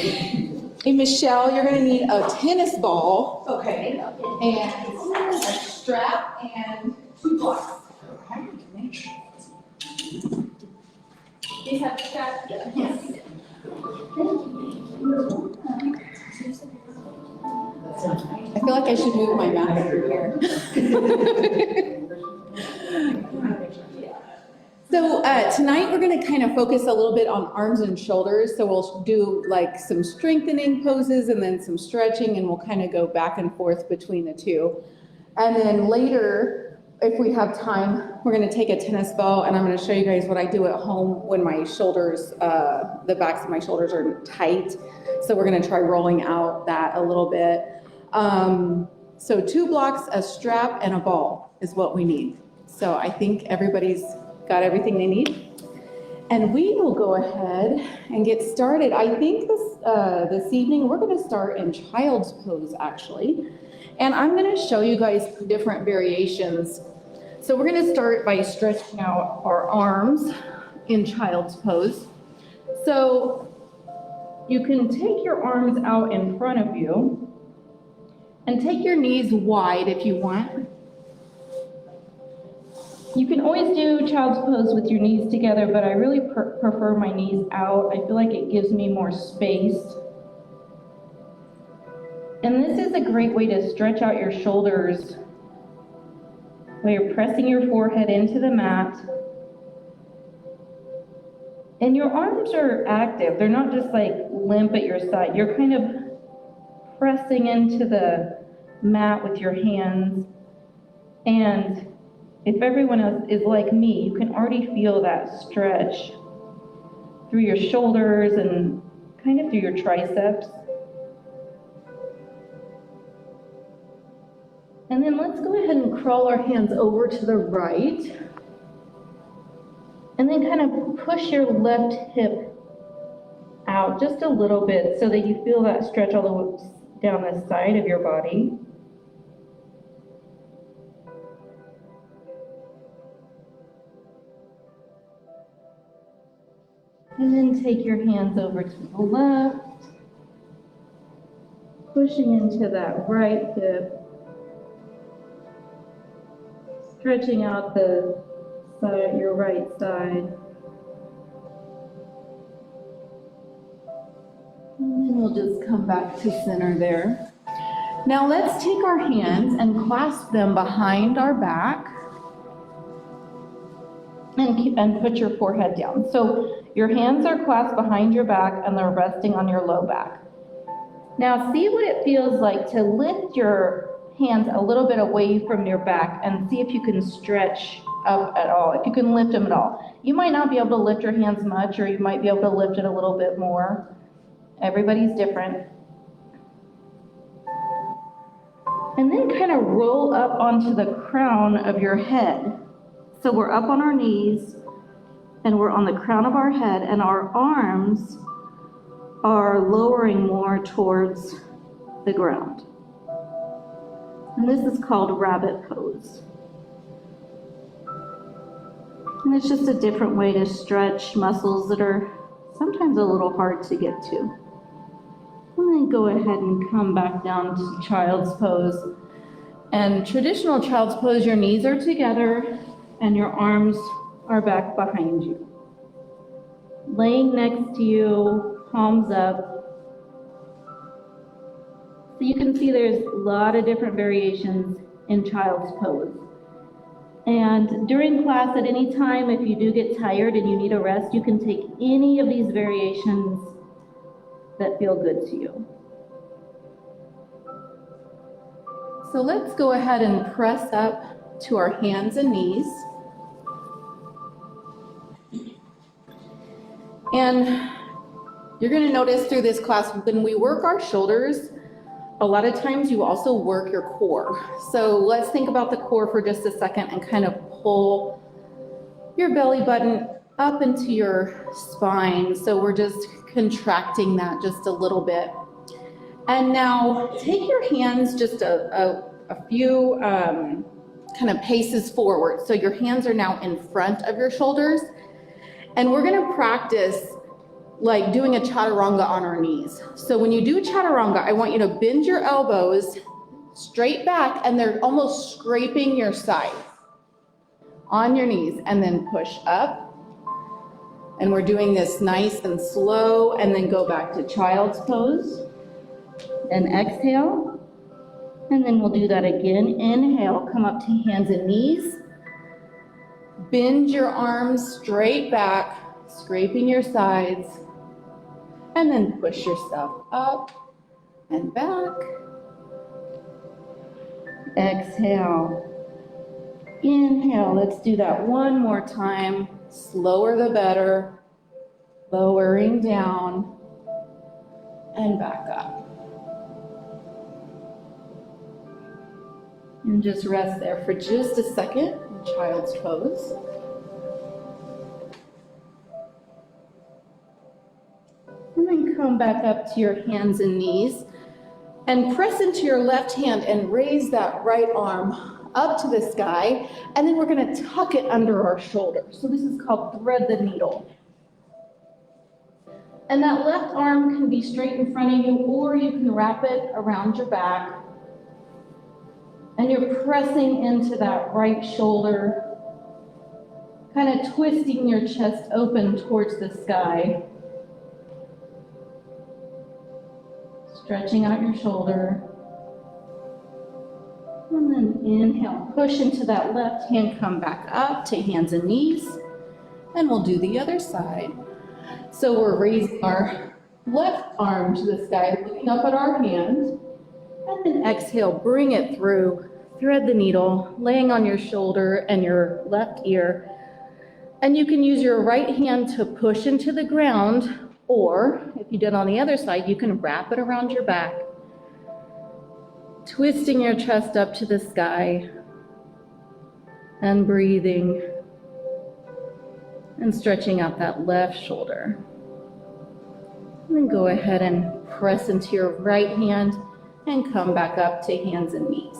Hey, Michelle, you're gonna need a tennis ball. Okay. And a strap and 2 blocks. These have straps? Yes. I feel like I should move my mat over here. So tonight we're going to kind of focus a little bit on arms and shoulders. So we'll do like some strengthening poses and then some stretching, and we'll kind of go back and forth between the two. And then later, if we have time, we're going to take a tennis ball, and I'm going to show you guys what I do at home when my shoulders, the backs of my shoulders are tight. So we're going to try rolling out that a little bit. So 2 blocks, a strap, and a ball is what we need. So I think everybody's got everything they need. And we will go ahead and get started. I think this evening we're going to start in child's pose, actually. And I'm going to show you guys different variations. So we're going to start by stretching out our arms in child's pose. So you can take your arms out in front of you and take your knees wide if you want. You can always do child's pose with your knees together, but I really prefer my knees out. I feel like it gives me more space. And this is a great way to stretch out your shoulders while you're pressing your forehead into the mat. And your arms are active. They're not just like limp at your side. You're kind of pressing into the mat with your hands. And if everyone else is like me, you can already feel that stretch through your shoulders and kind of through your triceps. And then let's go ahead and crawl our hands over to the right. And then kind of push your left hip out just a little bit so that you feel that stretch all the way down the side of your body. And then take your hands over to the left, pushing into that right hip, stretching out the side, your right side. And then we'll just come back to center there. Now let's take our hands and clasp them behind our back and put your forehead down. So your hands are clasped behind your back and they're resting on your low back. Now see what it feels like to lift your hands a little bit away from your back and see if you can stretch up at all, if you can lift them at all. You might not be able to lift your hands much, or you might be able to lift it a little bit more. Everybody's different. And then kind of roll up onto the crown of your head. So we're up on our knees and we're on the crown of our head, and our arms are lowering more towards the ground. And this is called rabbit pose. And it's just a different way to stretch muscles that are sometimes a little hard to get to. And then go ahead and come back down to child's pose. And traditional child's pose, your knees are together and your arms are back behind you. Laying next to you, palms up. So you can see there's a lot of different variations in child's pose. And during class at any time, if you do get tired and you need a rest, you can take any of these variations that feel good to you. So let's go ahead and press up to our hands and knees. And you're going to notice through this class, when we work our shoulders, a lot of times you also work your core. So let's think about the core for just a second and kind of pull your belly button up into your spine. So we're just contracting that just a little bit. And now take your hands just a few kind of paces forward. So your hands are now in front of your shoulders. And we're going to practice like doing a chaturanga on our knees. So when you do chaturanga, I want you to bend your elbows straight back and they're almost scraping your sides on your knees, and then push up. And we're doing this nice and slow, and then go back to child's pose and exhale. And then we'll do that again. Inhale, come up to hands and knees. Bend your arms straight back, scraping your sides, and then push yourself up and back. Exhale. Inhale, let's do that one more time. Slower the better. Lowering down and back up. And just rest there for just a second in child's pose. And then come back up to your hands and knees and press into your left hand and raise that right arm up to the sky. And then we're going to tuck it under our shoulder. So this is called thread the needle. And that left arm can be straight in front of you, or you can wrap it around your back. And you're pressing into that right shoulder, kind of twisting your chest open towards the sky. Stretching out your shoulder. And then inhale, push into that left hand, come back up to hands and knees. And we'll do the other side. So we're raising our left arm to the sky, looking up at our hand. And then exhale, bring it through. Thread the needle, laying on your shoulder and your left ear. And you can use your right hand to push into the ground, or if you did on the other side, you can wrap it around your back, twisting your chest up to the sky and breathing and stretching out that left shoulder. And then go ahead and press into your right hand and come back up to hands and knees.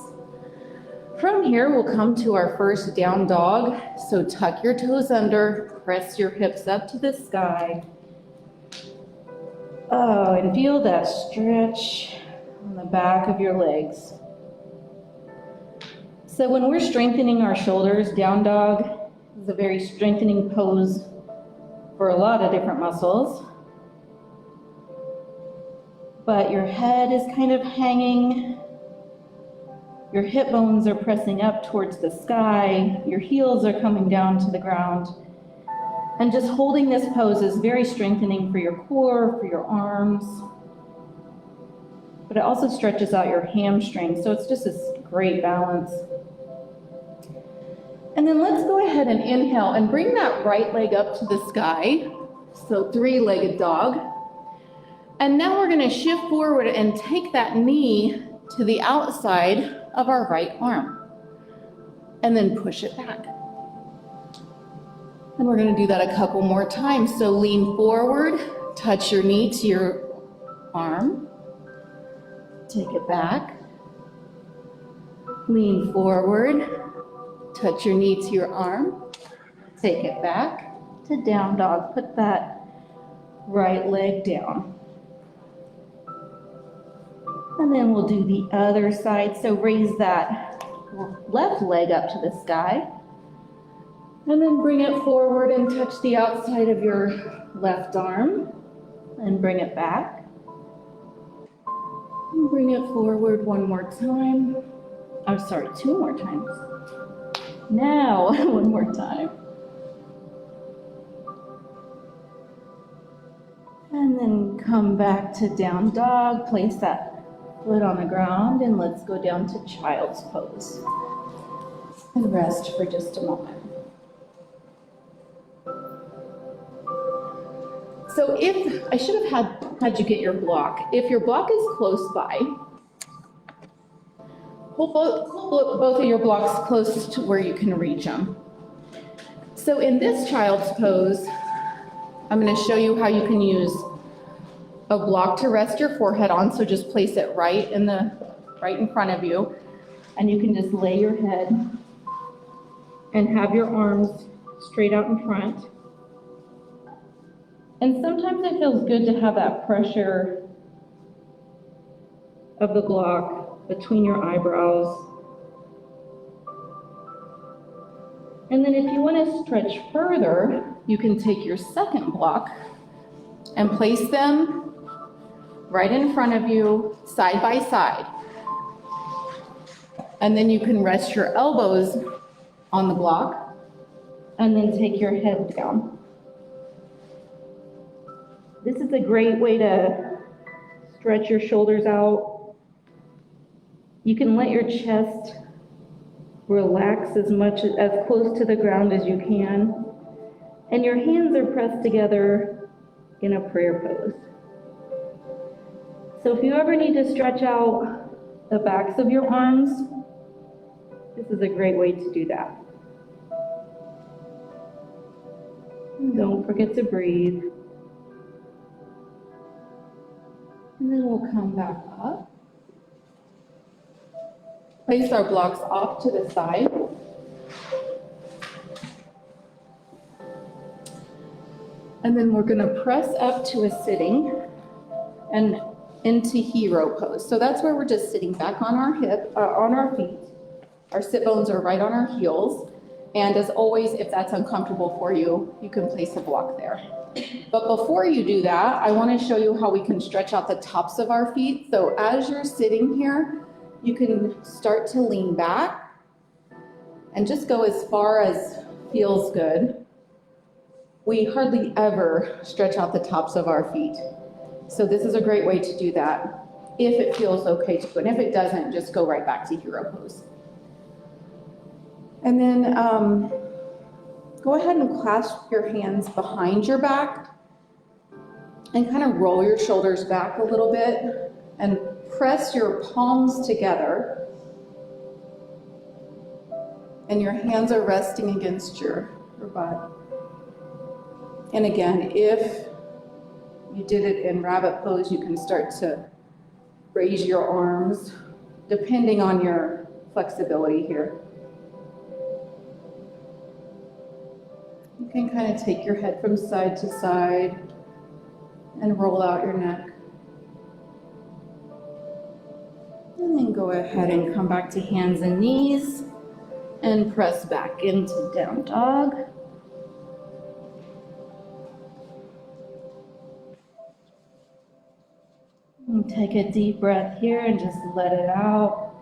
From here, we'll come to our first down dog. So tuck your toes under, press your hips up to the sky. Oh, and feel that stretch on the back of your legs. So when we're strengthening our shoulders, down dog is a very strengthening pose for a lot of different muscles. But your head is kind of hanging. Your hip bones are pressing up towards the sky. Your heels are coming down to the ground. And just holding this pose is very strengthening for your core, for your arms. But it also stretches out your hamstrings, so it's just this great balance. And then let's go ahead and inhale and bring that right leg up to the sky. So three-legged dog. And now we're going to shift forward and take that knee to the outside of our right arm. And then push it back. And we're going to do that a couple more times. So lean forward, touch your knee to your arm. Take it back. Lean forward, touch your knee to your arm. Take it back to down dog. Put that right leg down. And then we'll do the other side. So raise that left leg up to the sky. And then bring it forward and touch the outside of your left arm. And bring it back. And bring it forward one more time. I'm sorry, two more times. Now, one more time. And then come back to down dog. Place that foot on the ground and let's go down to child's pose. And rest for just a moment. So if, I should have had you get your block. If your block is close by, hold both of your blocks close to where you can reach them. So in this child's pose, I'm going to show you how you can use a block to rest your forehead on. So just place it right in front of you, and you can just lay your head and have your arms straight out in front. And sometimes it feels good to have that pressure of the block between your eyebrows. And then if you want to stretch further, you can take your second block and place them right in front of you, side by side. And then you can rest your elbows on the block and then take your head down. This is a great way to stretch your shoulders out. You can let your chest relax as close to the ground as you can. And your hands are pressed together in a prayer pose. So if you ever need to stretch out the backs of your arms, this is a great way to do that. And don't forget to breathe. And then we'll come back up. Place our blocks off to the side. And then we're going to press up to a sitting and into hero pose. So that's where we're just sitting back on our feet. Our sit bones are right on our heels. And as always, if that's uncomfortable for you, you can place a block there. But before you do that, I want to show you how we can stretch out the tops of our feet. So as you're sitting here, you can start to lean back and just go as far as feels good. We hardly ever stretch out the tops of our feet. So this is a great way to do that if it feels okay to do. And if it doesn't, just go right back to hero pose. And then go ahead and clasp your hands behind your back and kind of roll your shoulders back a little bit and press your palms together. And your hands are resting against your butt. And again, if you did it in rabbit pose, you can start to raise your arms, depending on your flexibility here. You can kind of take your head from side to side and roll out your neck. And then go ahead and come back to hands and knees and press back into down dog. And take a deep breath here and just let it out.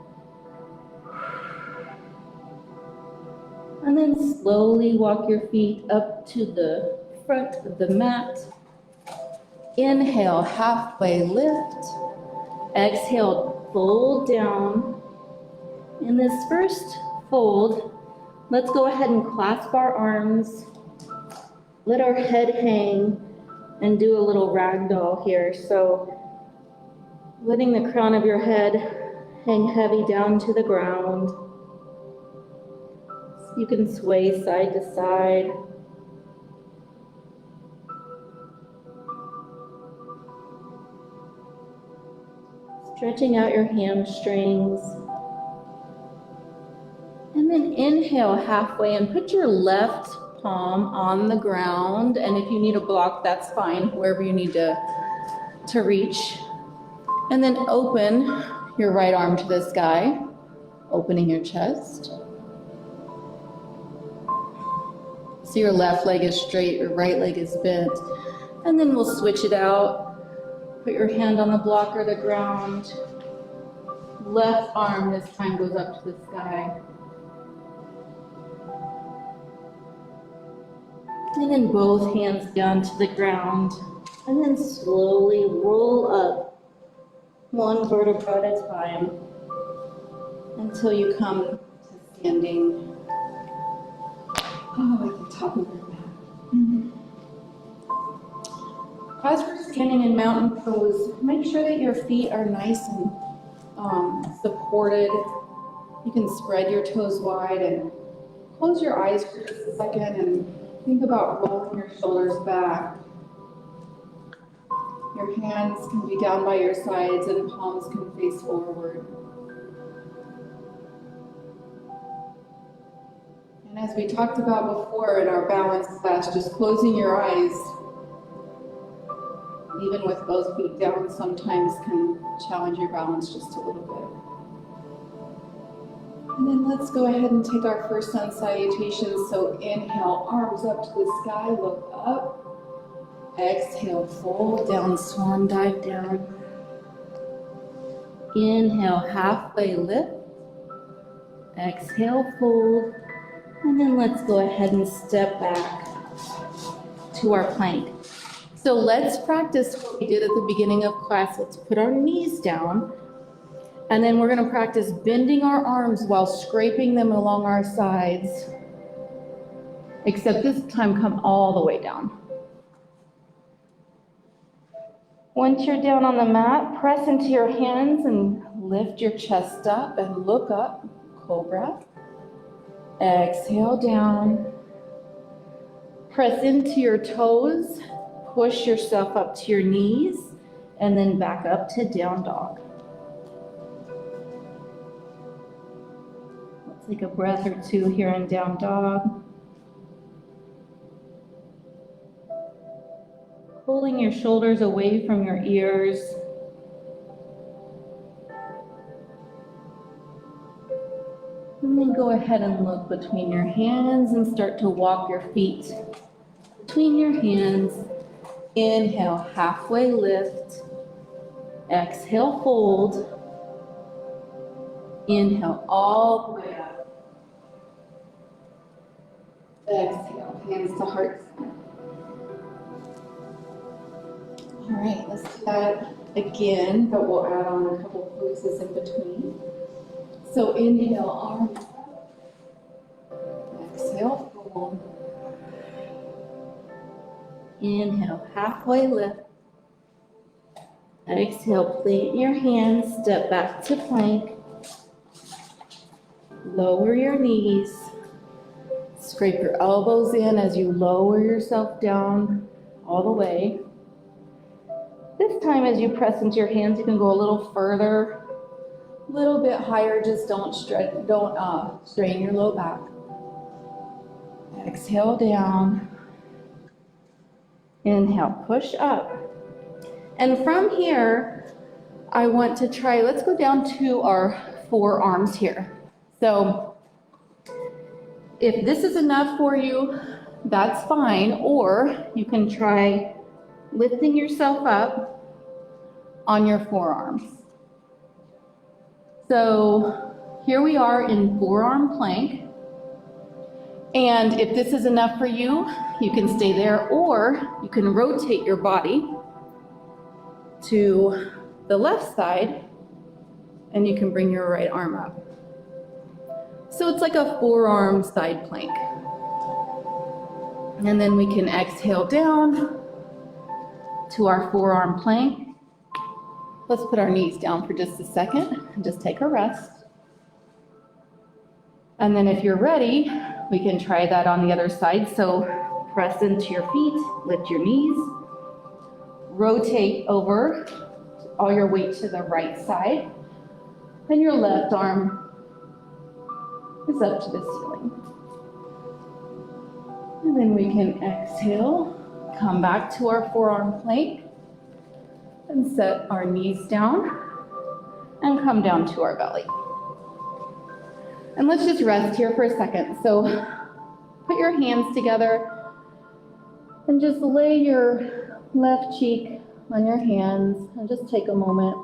And then slowly walk your feet up to the front of the mat. Inhale, halfway lift. Exhale, fold down. In this first fold, let's go ahead and clasp our arms. Let our head hang and do a little ragdoll here. So letting the crown of your head hang heavy down to the ground. You can sway side to side. Stretching out your hamstrings. And then inhale halfway and put your left palm on the ground. And if you need a block, that's fine, wherever you need to reach. And then open your right arm to the sky, opening your chest. So your left leg is straight, your right leg is bent. And then we'll switch it out. Put your hand on the block or the ground. Left arm this time goes up to the sky. And then both hands down to the ground. And then slowly roll up one vertebra at a time until you come to standing at the top of your mat. Mm-hmm. As we're standing in mountain pose, make sure that your feet are nice and supported. You can spread your toes wide and close your eyes for just a second and think about rolling your shoulders back. Your hands can be down by your sides and palms can face forward. And as we talked about before in our balance class, just closing your eyes even with both feet down, sometimes can challenge your balance just a little bit. And then let's go ahead and take our first sun salutation. So inhale, arms up to the sky, look up. Exhale, fold down, swan dive down. Inhale, halfway lift. Exhale, fold. And then let's go ahead and step back to our plank. So let's practice what we did at the beginning of class. Let's put our knees down. And then we're going to practice bending our arms while scraping them along our sides. Except this time, come all the way down. Once you're down on the mat, press into your hands and lift your chest up and look up. Cobra. Exhale down. Press into your toes. Push yourself up to your knees. And then back up to down dog. Take a breath or two here in down dog. Pulling your shoulders away from your ears. And then go ahead and look between your hands and start to walk your feet between your hands. Inhale, halfway lift. Exhale, fold. Inhale, all the way up. Exhale, hands to heart. All right, let's do that again, but we'll add on a couple poses in between. So inhale, arms up. Exhale, fold. Inhale, halfway lift. Exhale, plant your hands, step back to plank. Lower your knees. Scrape your elbows in as you lower yourself down all the way. This time as you press into your hands, you can go a little further, a little bit higher. Just don't strain your low back. Exhale down. Inhale, push up. And from here, I want to try, let's go down to our forearms here. So if this is enough for you, that's fine, or you can try lifting yourself up on your forearms. So here we are in forearm plank. And if this is enough for you, you can stay there, or you can rotate your body to the left side and you can bring your right arm up. So it's like a forearm side plank. And then we can exhale down to our forearm plank. Let's put our knees down for just a second and just take a rest. And then if you're ready, we can try that on the other side. So press into your feet, lift your knees, rotate over all your weight to the right side, and your left arm is up to the ceiling. And then we can exhale, come back to our forearm plank, and set our knees down, and come down to our belly. And let's just rest here for a second. So put your hands together, and just lay your left cheek on your hands, and just take a moment.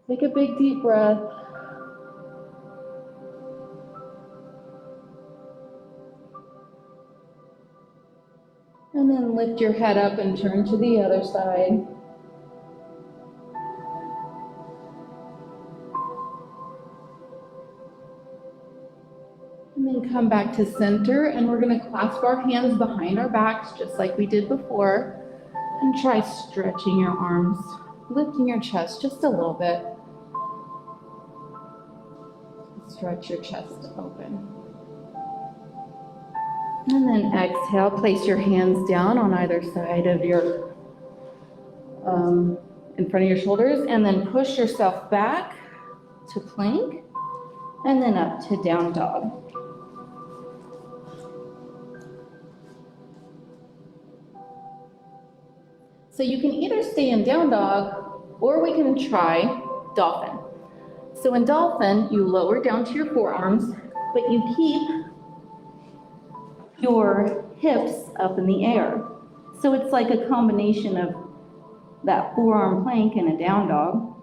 Take a big deep breath. And then lift your head up and turn to the other side. And then come back to center, and we're going to clasp our hands behind our backs just like we did before, and try stretching your arms, lifting your chest just a little bit. Stretch your chest open. And then exhale, place your hands down on either side of your, in front of your shoulders, and then push yourself back to plank, and then up to down dog. So you can either stay in down dog or we can try dolphin. So in dolphin, you lower down to your forearms, but you keep your hips up in the air. So it's like a combination of that forearm plank and a down dog.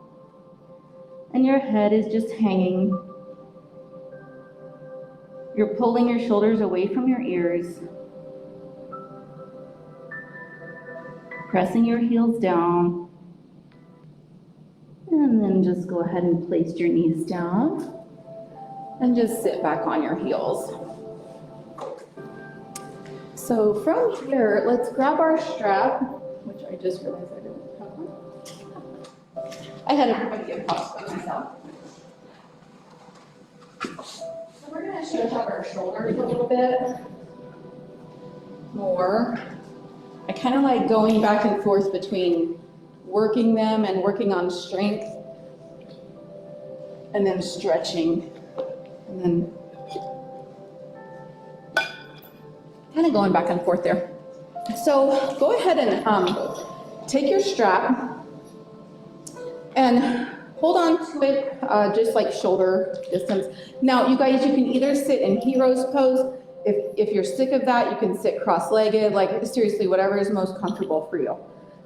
And your head is just hanging. You're pulling your shoulders away from your ears. Pressing your heels down. And then just go ahead and place your knees down. And just sit back on your heels. So from here, let's grab our strap, which I just realized I didn't have one. I had everybody get props by myself. So we're going to stretch out our shoulders a little bit more. I kind of like going back and forth between working them and working on strength and then stretching and then kind of going back and forth there. So go ahead and take your strap and hold on to it just like shoulder distance. Now, you guys, you can either sit in hero's pose. If you're sick of that, you can sit cross-legged. Like seriously, whatever is most comfortable for you,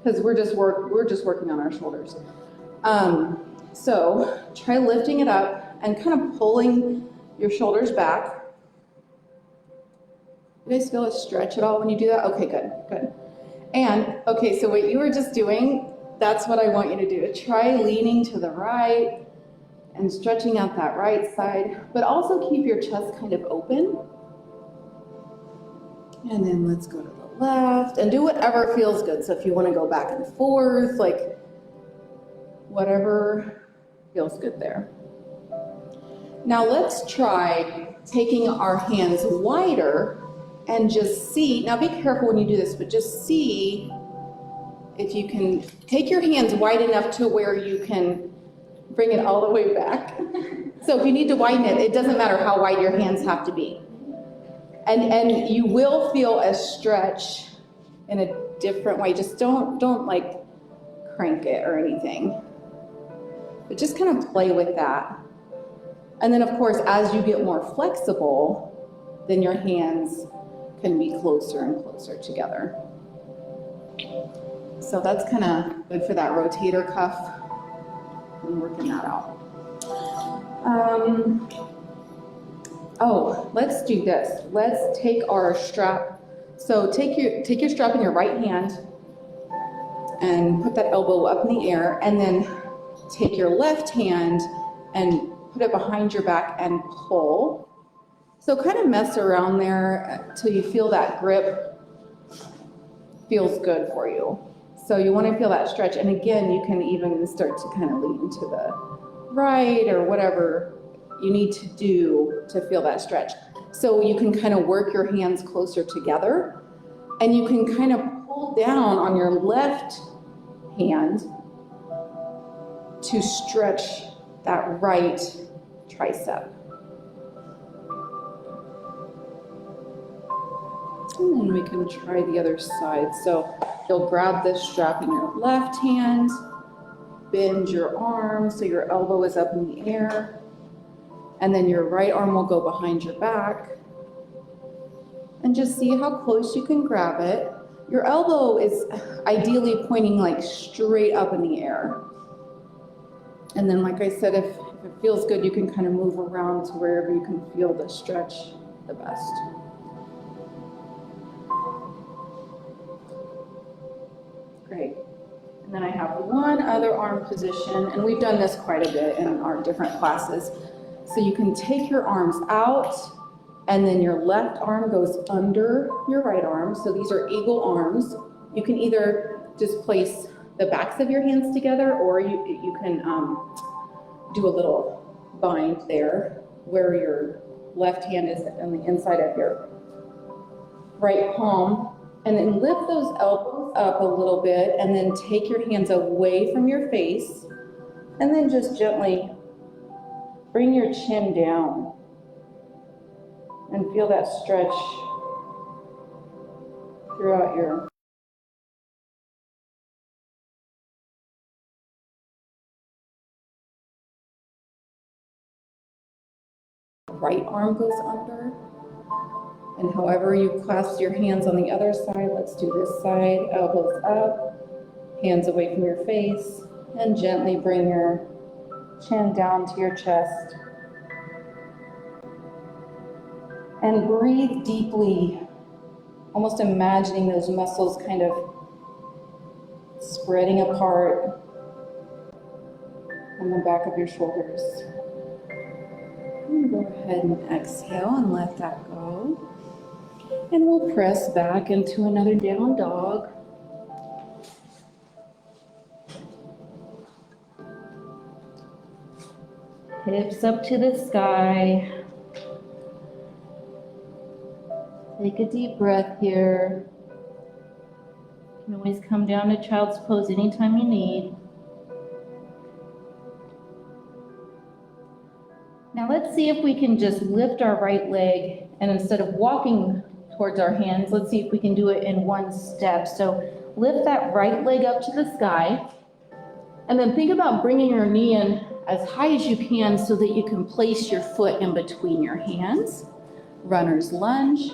because we're just working on our shoulders. So try lifting it up and kind of pulling your shoulders back. You guys feel a stretch at all when you do that? Okay, good. And okay, so what you were just doing, that's what I want you to do. Try leaning to the right and stretching out that right side, but also keep your chest kind of open. And then let's go to the left and do whatever feels good. So if you want to go back and forth, like whatever feels good there. Now let's try taking our hands wider and just see, now be careful when you do this, but just see if you can take your hands wide enough to where you can bring it all the way back. So if you need to widen it, it doesn't matter how wide your hands have to be. And you will feel a stretch in a different way. Just don't like crank it or anything. But just kind of play with that. And then of course, as you get more flexible, then your hands can be closer and closer together. So that's kind of good for that rotator cuff and working that out. Oh, let's do this. Let's take our strap. So take your strap in your right hand and put that elbow up in the air, and then take your left hand and put it behind your back and pull. So kind of mess around there till you feel that grip feels good for you. So you want to feel that stretch. And again, you can even start to kind of lean to the right or whatever you need to do to feel that stretch. So you can kind of work your hands closer together, and you can kind of pull down on your left hand to stretch that right tricep. And then we can try the other side. So you'll grab this strap in your left hand, bend your arm so your elbow is up in the air, and then your right arm will go behind your back. And just see how close you can grab it. Your elbow is ideally pointing like straight up in the air. And then like I said, if it feels good, you can kind of move around to wherever you can feel the stretch the best. Great. And then I have one other arm position, and we've done this quite a bit in our different classes. So you can take your arms out, and then your left arm goes under your right arm. So these are eagle arms. You can either just place the backs of your hands together, or you can do a little bind there where your left hand is on the inside of your right palm. And then lift those elbows up a little bit, and then take your hands away from your face, and then just gently bring your chin down and feel that stretch throughout your right arm goes under. And however you clasp your hands on the other side, let's do this side, elbows up, hands away from your face, and gently bring your chin down to your chest. And breathe deeply, almost imagining those muscles kind of spreading apart on the back of your shoulders. And go ahead and exhale and let that go. And we'll press back into another down dog. Hips up to the sky. Take a deep breath here. You can always come down to child's pose anytime you need. Now let's see if we can just lift our right leg, and instead of walking towards our hands, let's see if we can do it in one step. So lift that right leg up to the sky, and then think about bringing your knee in as high as you can so that you can place your foot in between your hands. Runner's lunge.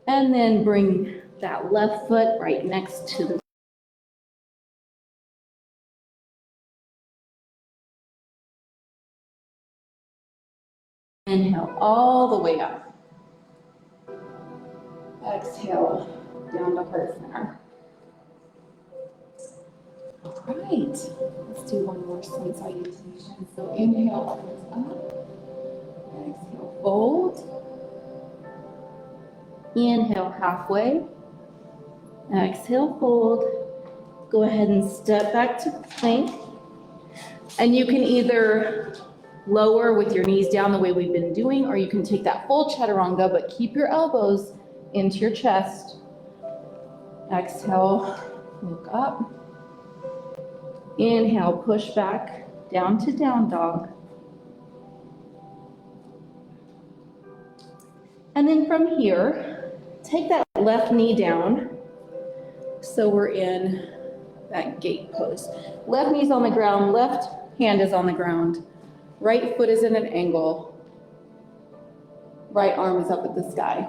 And then bring that left foot right next to the inhale all the way up. Exhale down to heart center. All right, let's do one more sun salutation. So inhale, arms up. Exhale, fold. Inhale halfway. Exhale, fold. Go ahead and step back to plank. And you can either lower with your knees down the way we've been doing, or you can take that full chaturanga, but keep your elbows into your chest. Exhale, look up. Inhale, push back down to down dog. And then from here, take that left knee down. So we're in that gate pose. Left knee's on the ground, left hand is on the ground. Right foot is in an angle. Right arm is up at the sky.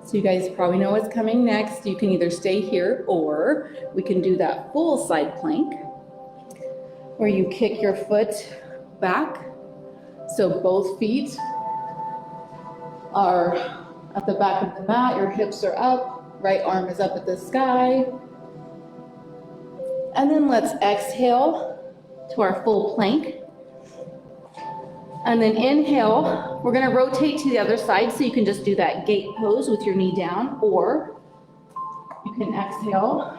So you guys probably know what's coming next. You can either stay here, or we can do that full side plank where you kick your foot back. So both feet are at the back of the mat, your hips are up, right arm is up at the sky. And then let's exhale to our full plank. And then inhale, we're gonna rotate to the other side, so you can just do that gate pose with your knee down, or you can exhale.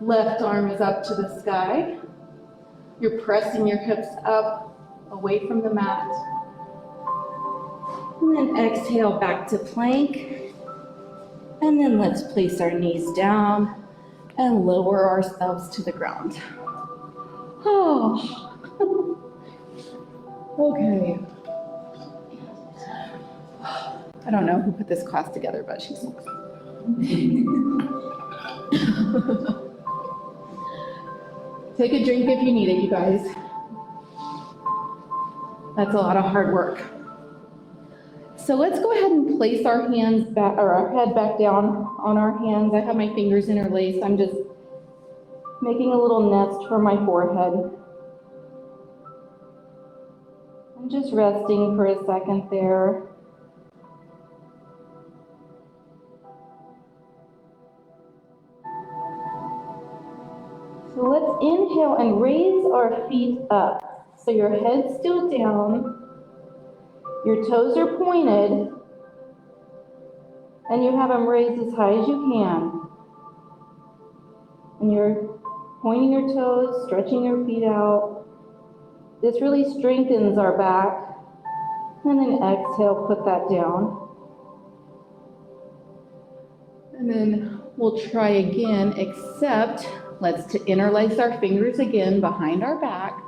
Left arm is up to the sky. You're pressing your hips up, away from the mat. And then exhale back to plank. And then let's place our knees down and lower ourselves to the ground. Oh. Okay. I don't know who put this class together, but she's Take a drink if you need it, you guys. That's a lot of hard work. So let's go ahead and place our hands back, or our head back down on our hands. I have my fingers interlaced. I'm just making a little nest for my forehead. I'm just resting for a second there. So let's inhale and raise our feet up. So your head's still down, your toes are pointed, and you have them raised as high as you can. And you're pointing your toes, stretching your feet out. This really strengthens our back. And then exhale, put that down. And then we'll try again, except let's interlace our fingers again behind our back,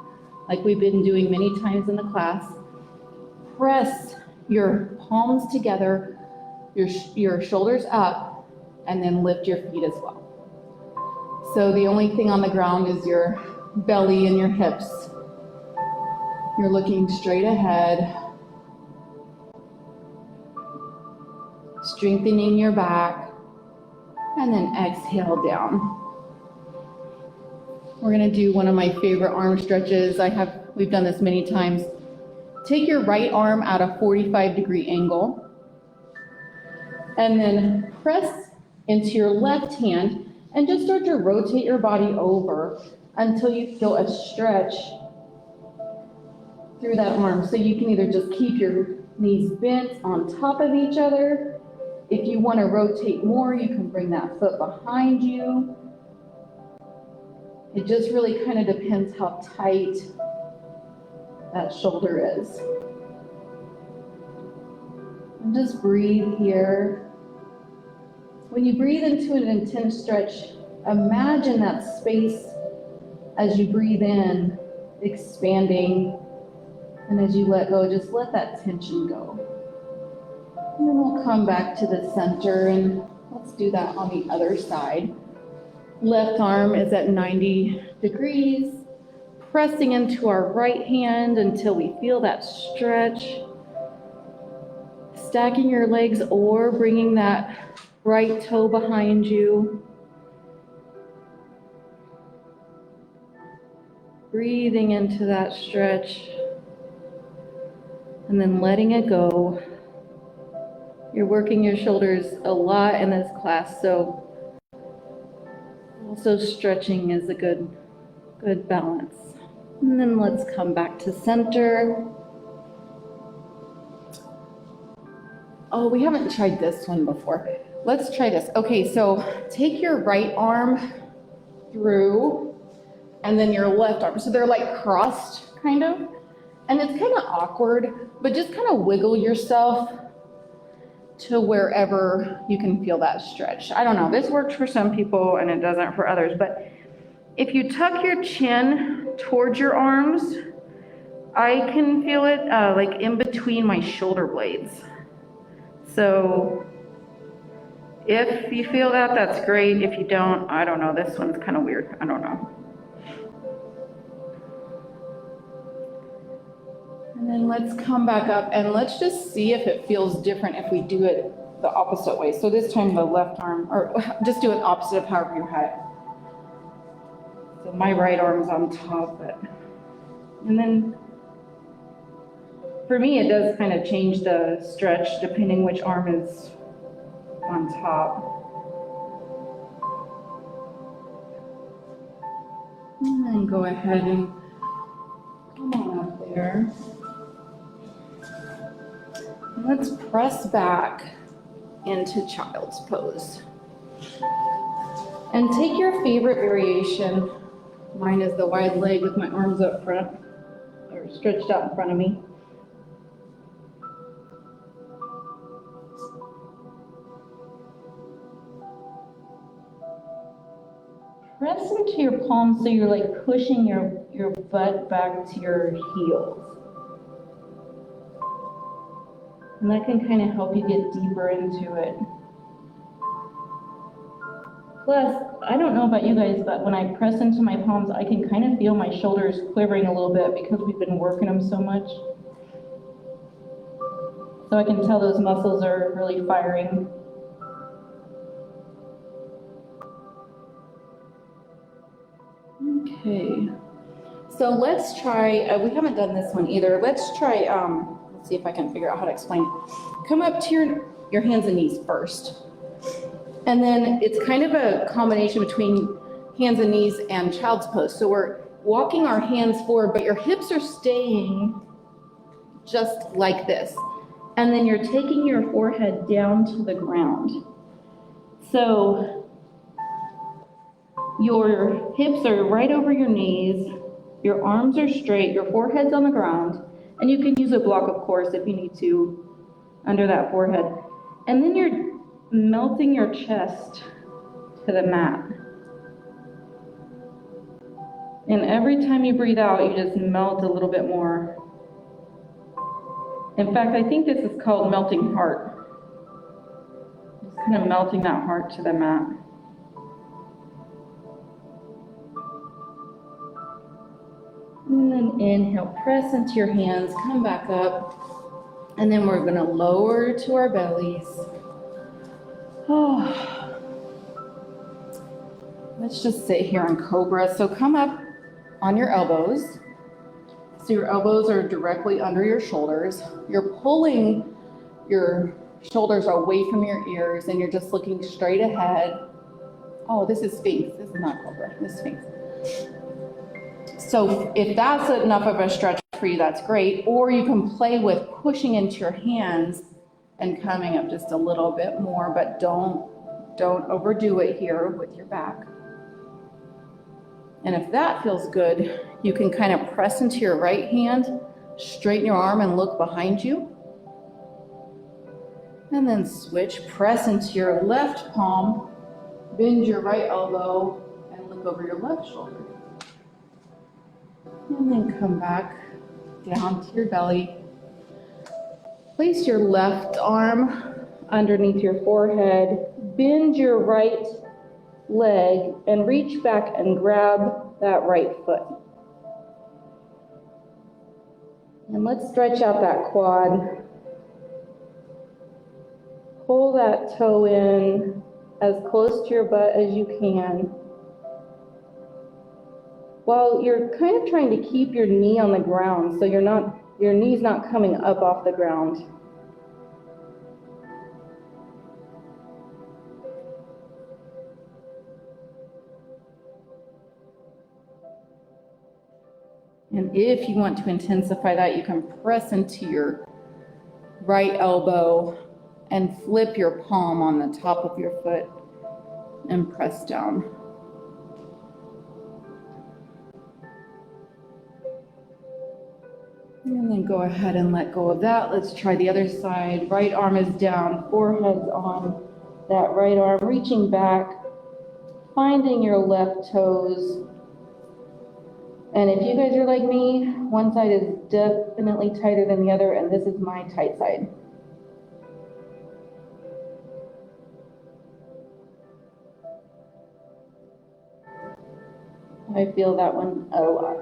like we've been doing many times in the class. Press your palms together, your shoulders up, and then lift your feet as well. So the only thing on the ground is your belly and your hips. You're looking straight ahead, strengthening your back, and then exhale down. We're gonna do one of my favorite arm stretches. We've done this many times. Take your right arm at a 45-degree angle, and then press into your left hand and just start to rotate your body over until you feel a stretch through that arm. So you can either just keep your knees bent on top of each other. If you want to rotate more, you can bring that foot behind you. It just really kind of depends how tight that shoulder is. And just breathe here. When you breathe into an intense stretch, imagine that space as you breathe in, expanding, and as you let go, just let that tension go. And then we'll come back to the center, and let's do that on the other side. Left arm is at 90 degrees, pressing into our right hand until we feel that stretch. Stacking your legs or bringing that right toe behind you. Breathing into that stretch and then letting it go. You're working your shoulders a lot in this class, so also stretching is a good balance. And then let's come back to center. Oh, we haven't tried this one before. Let's try this. Okay, so take your right arm through and then your left arm. So they're like crossed, kind of. And it's kind of awkward, but just kind of wiggle yourself to wherever you can feel that stretch. I don't know, this works for some people and it doesn't for others, but if you tuck your chin towards your arms, I can feel it like in between my shoulder blades. So if you feel that, that's great. If you don't, I don't know, this one's kind of weird, I don't know. And then let's come back up and let's just see if it feels different if we do it the opposite way. So this time the left arm, or just do it opposite of however you had it. So my right arm's on top, and then for me it does kind of change the stretch depending which arm is on top. And then go ahead and come on up there. Let's press back into child's pose. And take your favorite variation. Mine is the wide leg with my arms up front, or stretched out in front of me. Press into your palms so you're like pushing your butt back to your heels. And that can kind of help you get deeper into it. Plus, I don't know about you guys, but when I press into my palms, I can kind of feel my shoulders quivering a little bit because we've been working them so much. So I can tell those muscles are really firing. Okay. So let's try, we haven't done this one either. Let's try, let's see if I can figure out how to explain it. Come up to your hands and knees first. And then it's kind of a combination between hands and knees and child's pose. So we're walking our hands forward, but your hips are staying just like this. And then you're taking your forehead down to the ground. So your hips are right over your knees, your arms are straight, your forehead's on the ground, and you can use a block, of course, if you need to, under that forehead. And then you're melting your chest to the mat. And every time you breathe out, you just melt a little bit more. In fact, I think this is called melting heart. Just kind of melting that heart to the mat. And then Inhale, press into your hands, come back up. And then we're gonna lower to our bellies. Oh. Let's just sit here in Cobra. So come up on your elbows. So your elbows are directly under your shoulders. You're pulling your shoulders away from your ears and you're just looking straight ahead. Oh, this is Sphinx. This is not Cobra, this is Sphinx. So if that's enough of a stretch for you, that's great. Or you can play with pushing into your hands and coming up just a little bit more, but don't overdo it here with your back. And if that feels good, you can kind of press into your right hand, straighten your arm and look behind you. And then switch, press into your left palm, bend your right elbow, and look over your left shoulder. And then come back down to your belly. Place your left arm underneath your forehead, bend your right leg, and reach back and grab that right foot. And let's stretch out that quad. Pull that toe in as close to your butt as you can, while you're kind of trying to keep your knee on the ground so your knee's not coming up off the ground. And if you want to intensify that, you can press into your right elbow and flip your palm on the top of your foot and press down. And then go ahead and let go of that. Let's try the other side. Right arm is down, forehead's on that right arm, reaching back, finding your left toes. And if you guys are like me, one side is definitely tighter than the other, and this is my tight side. I feel that one a lot.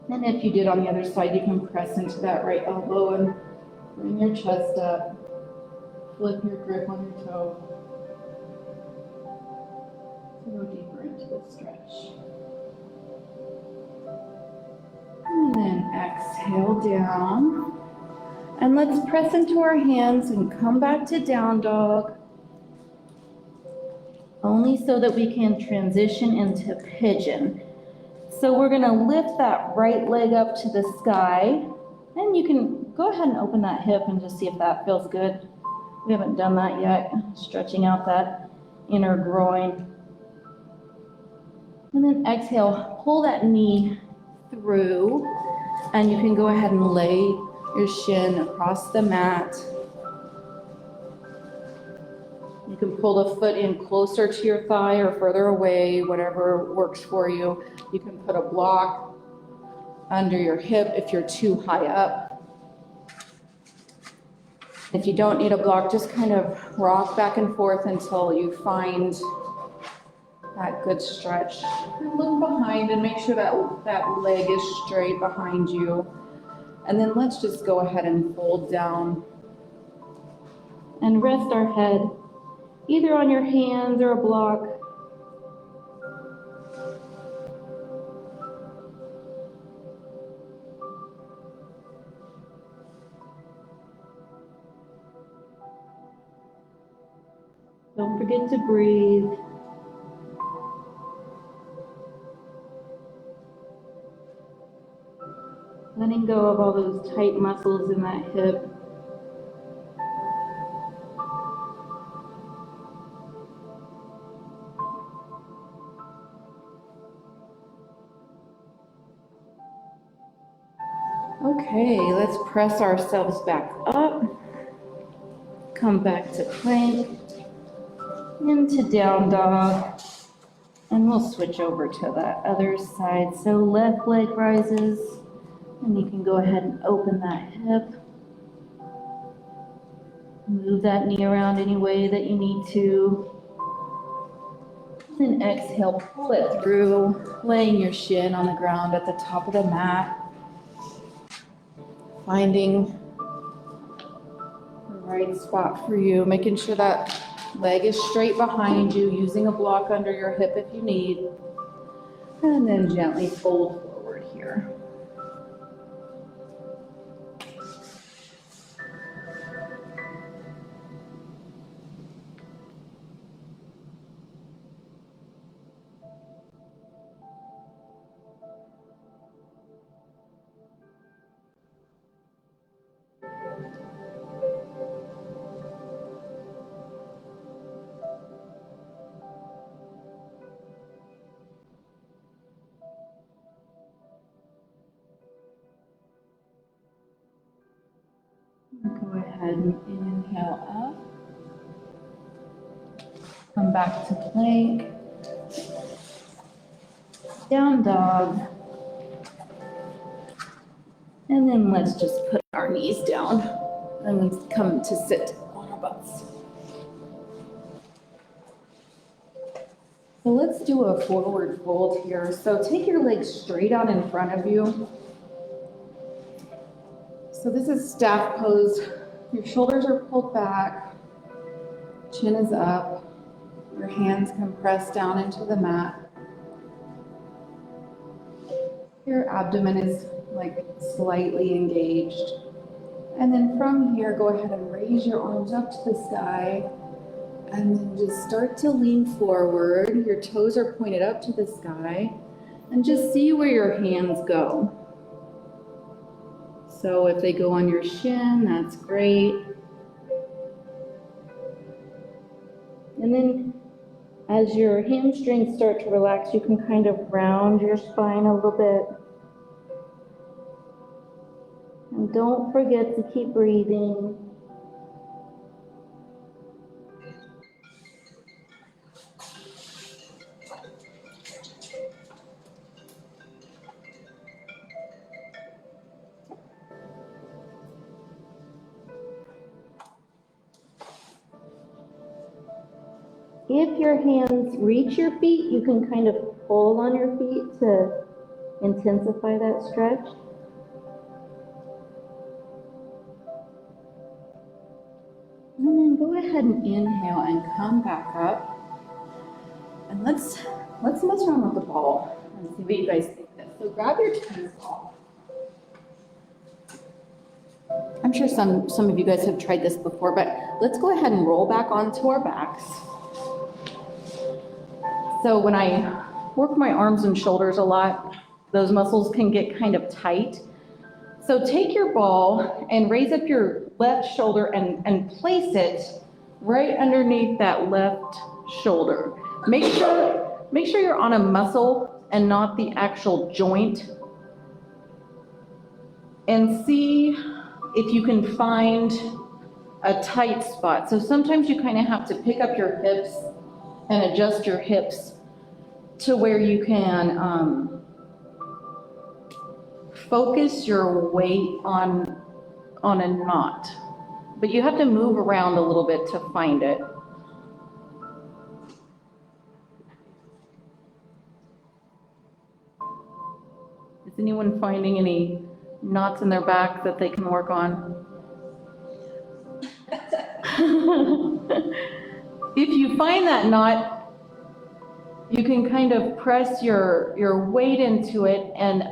And if you did on the other side, you can press into that right elbow and bring your chest up, flip your grip on your toe. Go deeper into the stretch. And then exhale down. And let's press into our hands and come back to down dog. Only so that we can transition into pigeon. So we're gonna lift that right leg up to the sky. And you can go ahead and open that hip and just see if that feels good. We haven't done that yet. Stretching out that inner groin. And then exhale, pull that knee through, and you can go ahead and lay your shin across the mat. You can pull the foot in closer to your thigh or further away, whatever works for you. You can put a block under your hip if you're too high up. If you don't need a block, just kind of rock back and forth until you find that good stretch. And look behind and make sure that leg is straight behind you. And then let's just go ahead and fold down and rest our head either on your hands or a block. Don't forget to breathe. Letting go of all those tight muscles in that hip. Okay, let's press ourselves back up. Come back to plank, into down dog, and we'll switch over to that other side. So left leg rises, and you can go ahead and open that hip. Move that knee around any way that you need to. then exhale, pull it through, laying your shin on the ground at the top of the mat. Finding the right spot for you, making sure that leg is straight behind you, using a block under your hip if you need. And then gently fold forward here. Go ahead and inhale up. Come back to plank. Down dog. And then let's just put our knees down and then come to sit on our butts. So let's do a forward fold here. So take your legs straight out in front of you. So this is staff pose. Your shoulders are pulled back, chin is up, your hands can press down into the mat. Your abdomen is like slightly engaged. And then from here, go ahead and raise your arms up to the sky and then just start to lean forward. Your toes are pointed up to the sky and just see where your hands go. So if they go on your shin, that's great. And then as your hamstrings start to relax, you can kind of round your spine a little bit. And don't forget to keep breathing. If your hands reach your feet, you can kind of pull on your feet to intensify that stretch. And then go ahead and inhale and come back up. And let's mess around with the ball and see what you guys think of this. So grab your tennis ball. I'm sure some of you guys have tried this before, but let's go ahead and roll back onto our backs. So when I work my arms and shoulders a lot, those muscles can get kind of tight. So take your ball and raise up your left shoulder and place it right underneath that left shoulder. Make sure you're on a muscle and not the actual joint. And see if you can find a tight spot. So sometimes you kind of have to pick up your hips and adjust your hips to where you can focus your weight on a knot. But you have to move around a little bit to find it. Is anyone finding any knots in their back that they can work on? If you find that knot, you can kind of press your weight into it, and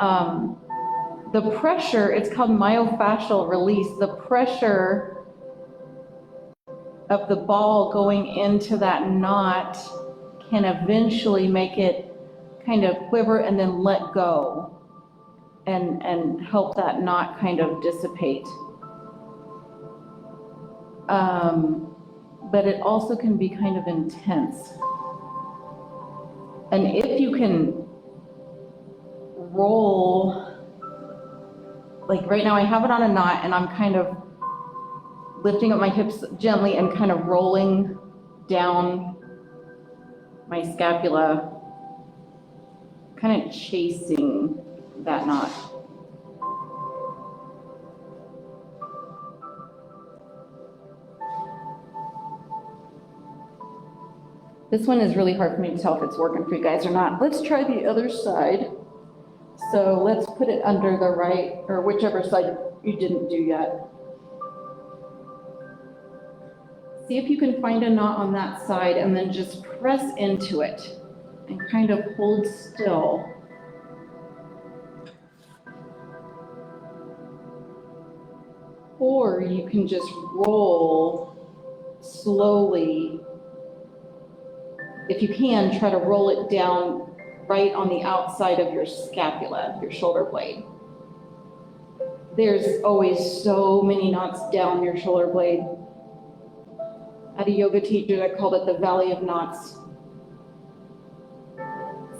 the pressure, it's called myofascial release, the pressure of the ball going into that knot can eventually make it kind of quiver and then let go and help that knot kind of dissipate. But it also can be kind of intense. And if you can roll, like right now I have it on a knot and I'm kind of lifting up my hips gently and kind of rolling down my scapula, kind of chasing that knot. This one is really hard for me to tell if it's working for you guys or not. Let's try the other side. So let's put it under the right, or whichever side you didn't do yet. See if you can find a knot on that side and then just press into it and kind of hold still. Or you can just roll slowly. If you can, try to roll it down right on the outside of your scapula, your shoulder blade. There's always so many knots down your shoulder blade. I had a yoga teacher that called it the Valley of Knots.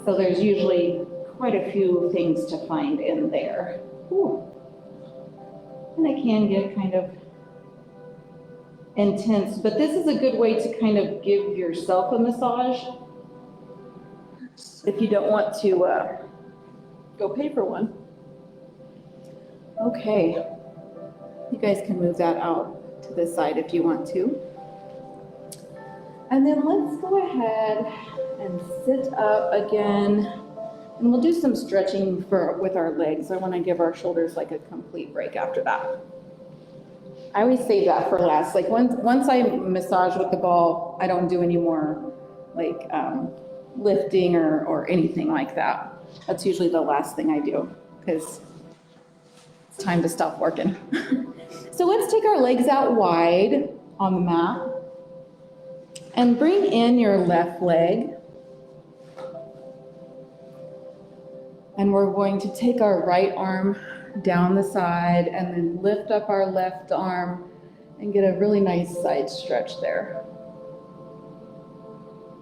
So there's usually quite a few things to find in there. Whew. And it can get kind of intense, but this is a good way to kind of give yourself a massage if you don't want to go pay for one. Okay, you guys can move that out to the side if you want to. And then let's go ahead and sit up again, and we'll do some stretching with our legs. I want to give our shoulders like a complete break after that. I always save that for last. Like once I massage with the ball, I don't do any more like lifting or anything like that. That's usually the last thing I do because it's time to stop working. So let's take our legs out wide on the mat and bring in your left leg. And we're going to take our right arm down the side and then lift up our left arm and get a really nice side stretch there.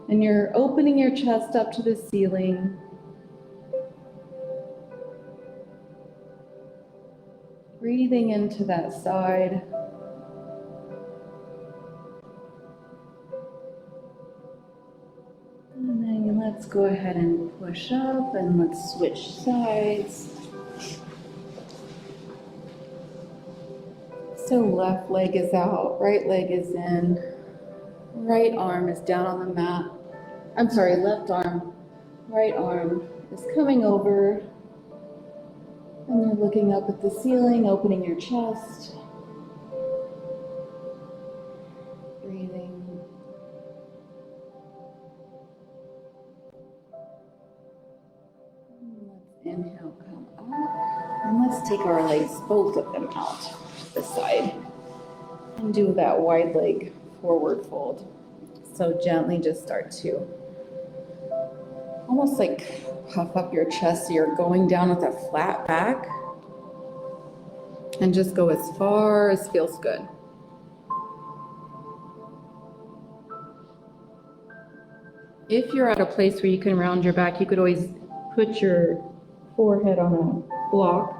And you're opening your chest up to the ceiling. Breathing into that side. And then let's go ahead and push up and let's switch sides. So left leg is out, right leg is in, right arm is down on the mat. I'm sorry, left arm, right arm is coming over. And you're looking up at the ceiling, opening your chest. Breathing. Let's inhale, come up. And let's take our legs, both of them out to the side. And do that wide leg forward fold. So gently just start to almost like puff up your chest so you're going down with a flat back. And just go as far as feels good. If you're at a place where you can round your back, you could always put your forehead on a block.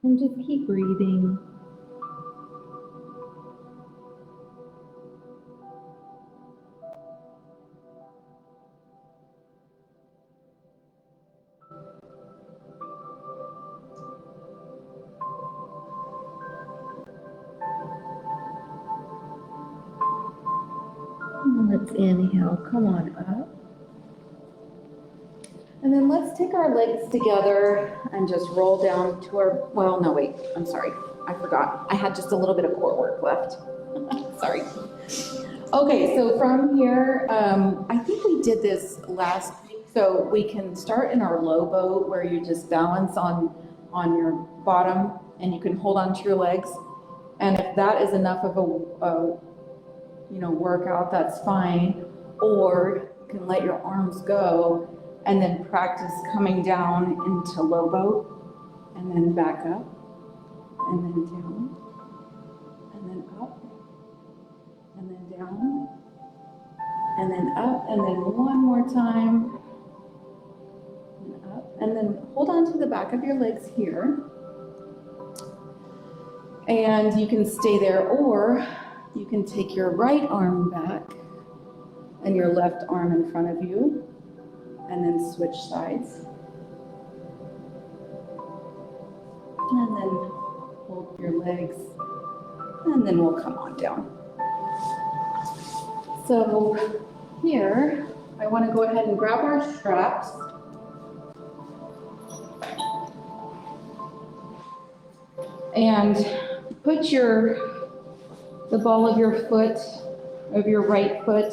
And just keep breathing. Let's inhale, come on up. And then let's take our legs together and just roll down to our, well, no, wait, I'm sorry. I forgot. I had just a little bit of core work left. Sorry. Okay, so from here, I think we did this last week. So we can start in our low boat where you just balance on your bottom and you can hold onto your legs. And if that is enough of a workout, that's fine. Or you can let your arms go and then practice coming down into low boat and then back up and then down and then up and then down and then up and then one more time and up and then hold on to the back of your legs here. And you can stay there, or you can take your right arm back and your left arm in front of you, and then switch sides. And then Hold your legs, and then we'll come on down. So here, I want to go ahead and grab our straps. And put the ball of your foot, of your right foot,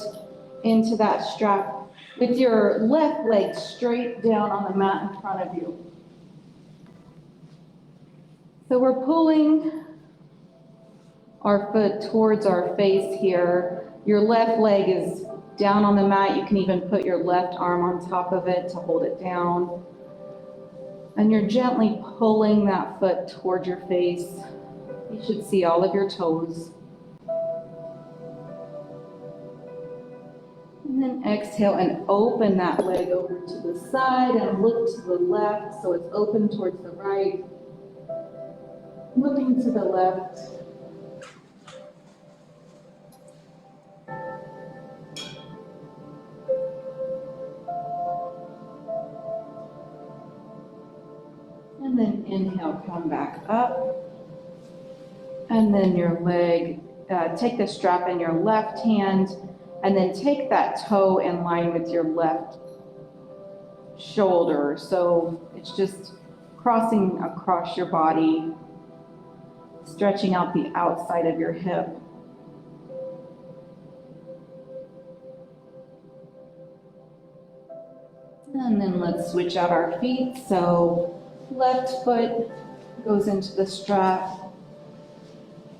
into that strap with your left leg straight down on the mat in front of you. So we're pulling our foot towards our face here. Your left leg is down on the mat. You can even put your left arm on top of it to hold it down. And you're gently pulling that foot toward your face. You should see all of your toes. And then exhale and open that leg over to the side and look to the left so it's open towards the right. Looking to the left. And then inhale, come back up. And then your leg, take the strap in your left hand and then take that toe in line with your left shoulder. So it's just crossing across your body, stretching out the outside of your hip. And then let's switch out our feet. So left foot goes into the strap.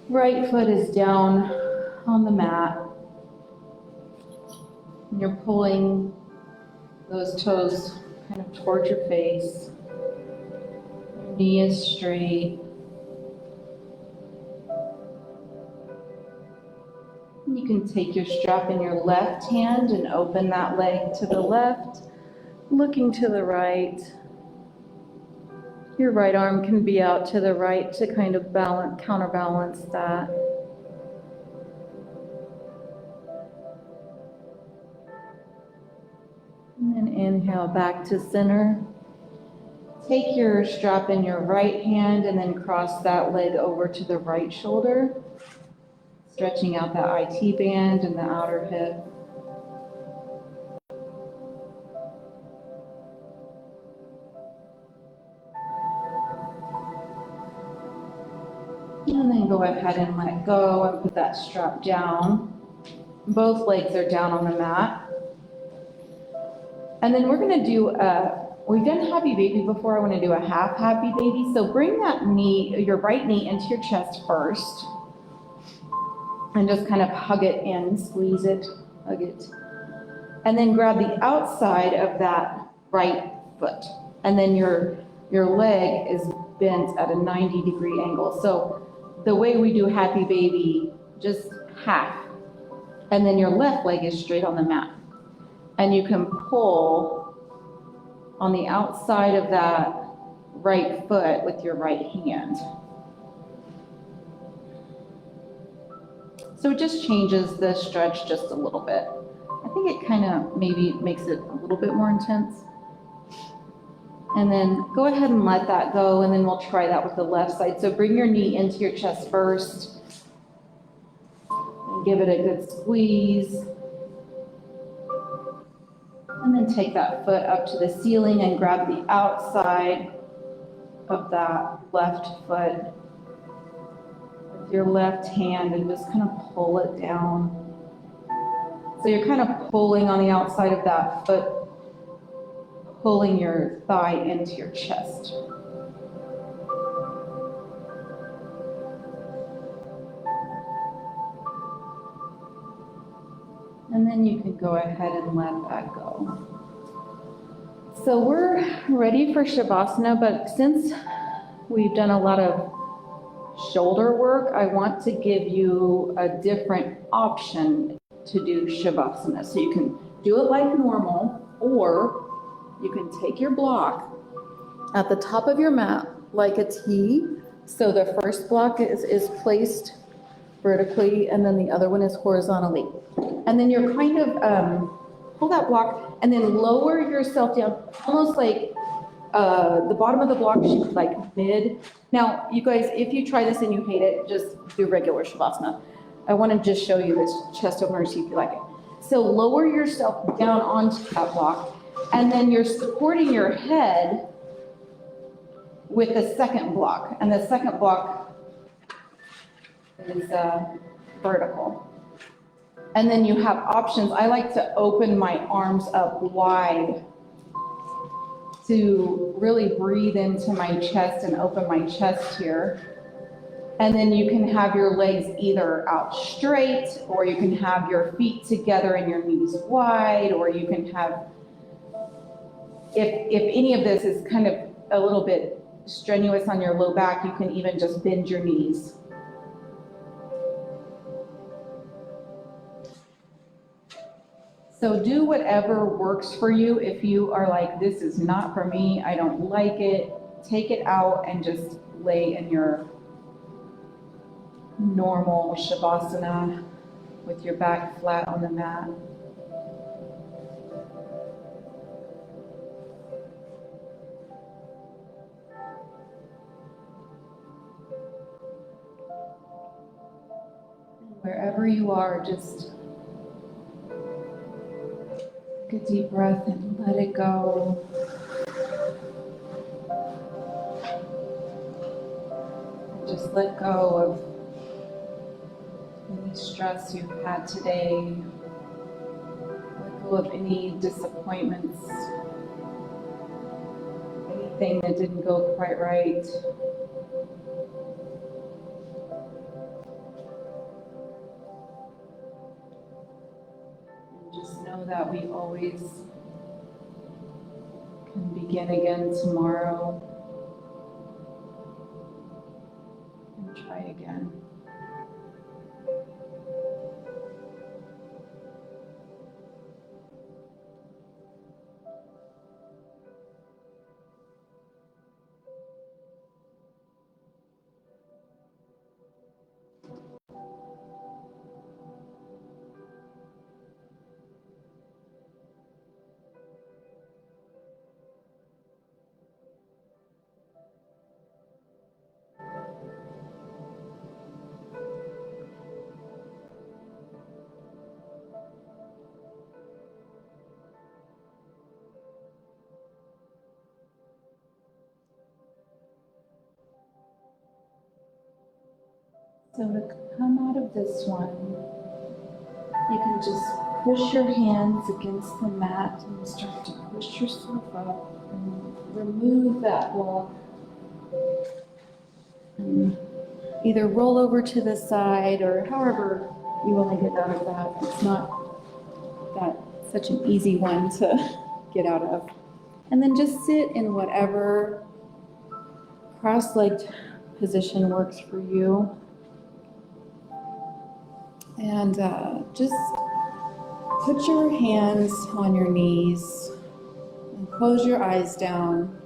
Right foot is down on the mat. And you're pulling those toes kind of towards your face. Your knee is straight. And you can take your strap in your left hand and open that leg to the left, looking to the right. Your right arm can be out to the right to kind of counterbalance that. And then inhale back to center. Take your strap in your right hand and then cross that leg over to the right shoulder, stretching out that IT band and the outer hip. And then go ahead and let go and put that strap down. Both legs are down on the mat. And then we're going to do we've done happy baby before. I want to do a half happy baby. So bring that knee, your right knee into your chest first. And just kind of hug it in, squeeze it, hug it. And then grab the outside of that right foot. And then your leg is bent at a 90-degree angle. So the way we do happy baby, just half. And then your left leg is straight on the mat. And you can pull on the outside of that right foot with your right hand. So it just changes the stretch just a little bit. I think it kind of maybe makes it a little bit more intense. And then go ahead and let that go, and then we'll try that with the left side. So bring your knee into your chest first, and give it a good squeeze. And then take that foot up to the ceiling and grab the outside of that left foot with your left hand and just kind of pull it down. So you're kind of pulling on the outside of that foot, pulling your thigh into your chest. And then you can go ahead and let that go. So we're ready for Shavasana, but since we've done a lot of shoulder work, I want to give you a different option to do Shavasana. So you can do it like normal, or you can take your block at the top of your mat like a T. So the first block is placed vertically, and then the other one is horizontally. And then you're kind of, pull that block and then lower yourself down, almost like the bottom of the block should be like mid. Now, you guys, if you try this and you hate it, just do regular Shavasana. I want to just show you this chest opener, see if you like it. So lower yourself down onto that block, and then you're supporting your head with the second block, and the second block is vertical. And then you have options. I like to open my arms up wide to really breathe into my chest and open my chest here. And then you can have your legs either out straight, or you can have your feet together and your knees wide, or you can have, if any of this is kind of a little bit strenuous on your low back, you can even just bend your knees. So do whatever works for you. If you are like, this is not for me, I don't like it, take it out and just lay in your normal Shavasana with your back flat on the mat. Wherever you are, just take a deep breath and let it go. And just let go of any stress you've had today. Let go of any disappointments, anything that didn't go quite right. Just know that we always can begin again tomorrow and try again. So to come out of this one, you can just push your hands against the mat and start to push yourself up and remove that block. And either roll over to the side or however you want to get out of that. It's not that such an easy one to get out of. And then just sit in whatever cross-legged position works for you. And just put your hands on your knees and close your eyes down.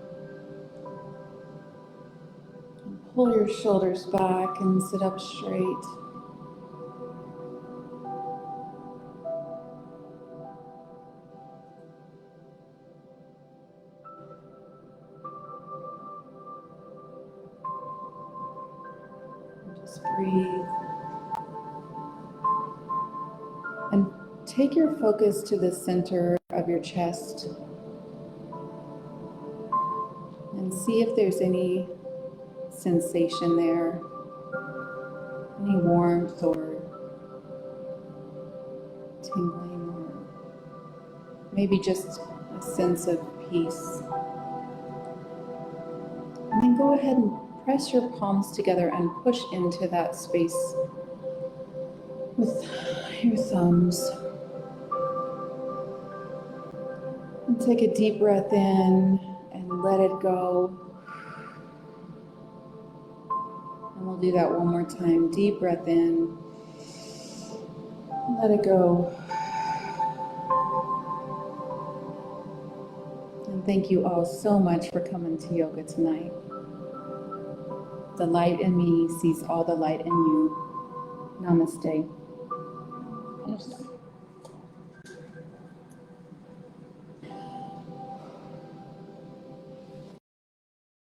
And pull your shoulders back and sit up straight. And just breathe. And take your focus to the center of your chest and see if there's any sensation there, any warmth or tingling, or maybe just a sense of peace. And then go ahead and press your palms together and push into that space with your thumbs. And take a deep breath in and let it go. And we'll do that one more time. Deep breath in. Let it go. And thank you all so much for coming to yoga tonight. The light in me sees all the light in you. Namaste.